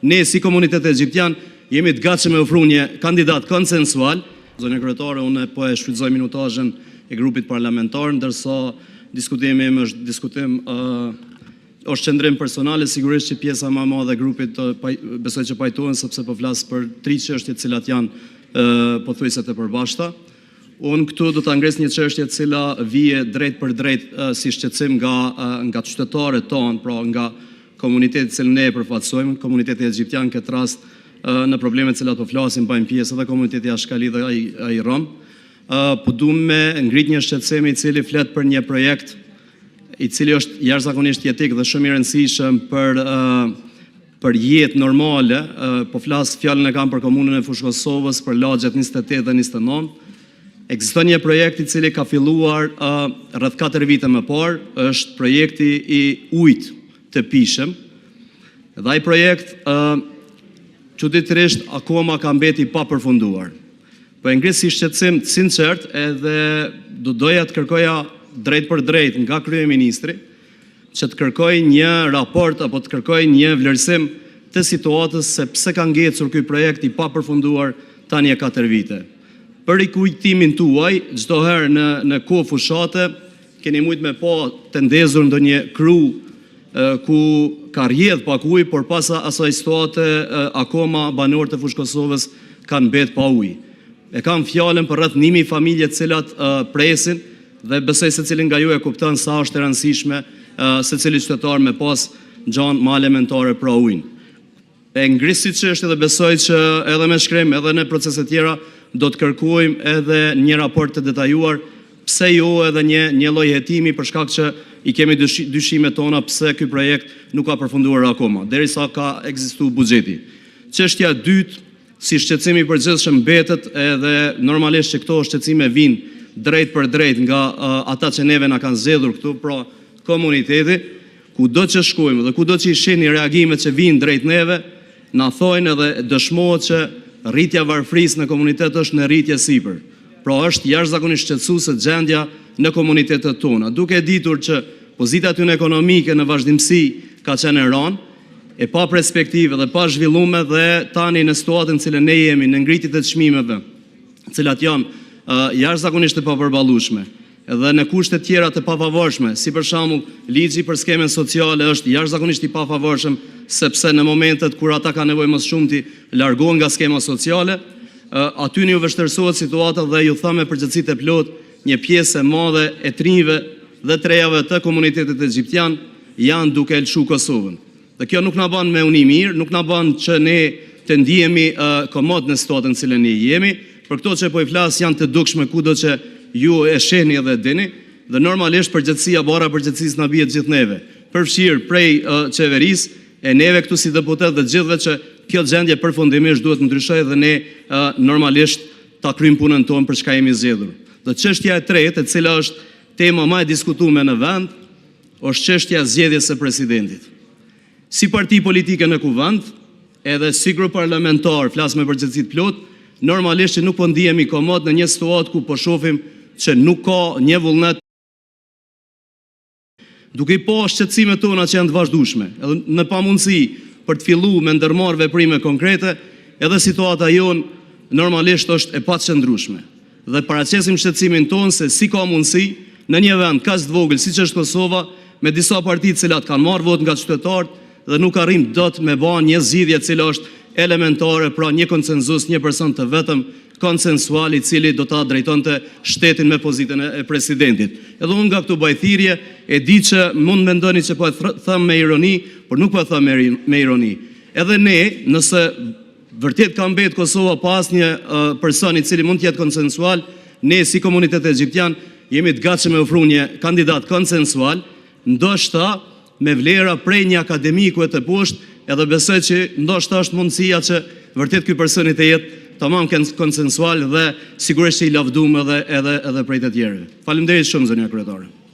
ne si komunitet egjiptian jemi të gatshëm me ofru një kandidat konsensual. Zonja kryetare, unë po e shfrytëzoj minutazhin e grupit parlamentar, ndërsa diskutimi im është diskutim është qëndrim personale, sigurisht që pjesa më e madhe e grupit besoj që pajtohen sepse po flas për 3 çështje të cilat janë pothuajse të përbashkëta. Unë këtu do ta ngres një çështje e cila vije drejt për drejt si shqetësim nga qytetarët tonë, pra nga komuniteti që ne e përfaqësojmë, komuniteti egjiptian këtë rast në problemet cilat po flasim bajnë pjesë edhe komuniteti Ashkali dhe ai Rom. Po duam me ngrit një shqetësim i cili flet për një projekt i cili është jashtëzakonisht jetik dhe shumë i rëndësishëm për jetë normale. Po flas fjalën e kam për komunën e Fushë Kosovës, për lagjet 28 dhe 29. Ekziston një projekt i cili ka filluar rreth 4 vite më parë, është projekti i ujit të pishëm. Dhe ai projekt çuditërisht akoma ka mbeti pa përfunduar. Po e ngris si shqetësim të sinqert edhe doja të kërkoja drejt për drejt nga kryeministri që të kërkoj një raport apo të kërkoj një vlerësim të situatës se pse ka ngecur ky projekt i pa përfunduar tani e 4 vite. Për rikujtimin tuaj, çdo herë në kohë fushate keni mujt me pa të ndezur ndonjë kru ku ka rrjedh pak ujë, por pas asaj situate akoma banorët e Fushë Kosovës kanë mbet pa ujë. E kam fjalën për rreth 1000 familje të cilat presin dhe besoj secili nga ju e kupton sa është e rëndësishme secili qytetar me pas gjan më elementare pra ujin. E ngris si çështje dhe besoj që edhe me shkrim edhe në procese tjera do të kërkojmë edhe një raport të detajuar, pse jo edhe një lloj hetimi për shkak që i kemi dyshimet tona pse ky projekt nuk ka përfunduar akoma, derisa ka ekzistuar buxheti. Çështja e dytë, si shqetësimi i përgjithshëm mbetet edhe normalisht që këto shqetësime vijnë drejt për drejt nga ata që neve na kanë zgjedhur këtu, pra komuniteti, kudo që shkojmë dhe kudo që i shihni reagimet që vijnë drejt neve, na thojnë edhe dëshmohet që rritja e varfërisë në komunitet është në rritje sipër. Pra është jashtëzakonisht shqetësuese gjendja në komunitetet tona, duke ditur që pozita tyne ekonomike në vazhdimsi ka qenë e rënë, e pa perspektive dhe pa zhvillume dhe tani në situatën cilën ne jemi në ngritjet e çmimeve, cilat janë jashtëzakonisht të papërballueshme, edhe në kushte tjera të pafavorshme, si për shembull ligji për skemen sociale është jashtëzakonisht i pafavorshëm sepse në momentet kur ata kanë nevojë më shumëti largohen nga skema sociale, aty ju vështirësohet situata dhe ju them me përgjegjësi të plot, një pjesë e madhe e trinjve dhe trejave të komunitetit egjiptian janë duke lëshu Kosovën. Dhe kjo nuk na bën me uni mirë, nuk na bën që ne të ndihemi komod në situatën në cilën ne jemi. Për këto që po i flas janë të dukshme kudo që ju e shehni edhe dini, dhe normalisht përgjegjësia bara përgjegjësisë na bie gjithë neve, përfshirë prej qeverisë e neve këtu si deputet dhe gjithëve që kjo gjendje përfundimisht duhet të ndryshojë dhe ne normalisht ta kryjmë punën tonë për çka jemi zgjedhur. Dhe çështja e tretë, e cila është tema më e diskutuar në vend, është çështja e zgjedhjes së presidentit. Si parti politike në kuvend, edhe si grup parlamentar, flas me përgjegjësi të plot, normalisht që nuk po ndihemi komod në një situatë ku po shohim që nuk ka një vullnet, duke i pa shqetësimet tona që janë të vazhdueshme, edhe në pamundësi për të filluar me ndërmarrë veprime konkrete, edhe situata jonë normalisht është e paqëndrueshme. Dhe paraqesim shqetësimin tonë se si ka mundësi në një vend kaq të vogël siç është Kosova, me disa parti të cilat kanë marrë votë nga qytetarët dhe nuk arrim dot me bën një zgjidhje e cila është elementare, pra një konsenzus, një person të vetëm konsensual i cili do ta drejtonte shtetin me pozitën e presidentit. Edhe unë nga këtu bajthirje e di që mund mendoni që po e them me ironi, por nuk po e them me ironi. Edhe ne, nëse vërtet ka mbet Kosova pas një person i cili mund të jetë konsensual, ne si komunitet egjiptian jemi të gatshëm me ofru një kandidat konsensual, ndoshta me vlera prej një akademiku e të poshtë, edhe besoj që ndoshta është mundësia që vërtet ky personi të jetë tamam konsensual dhe sigurisht që i lavdum edhe prej të tjerëve. Faleminderit shumë zonja kryetare.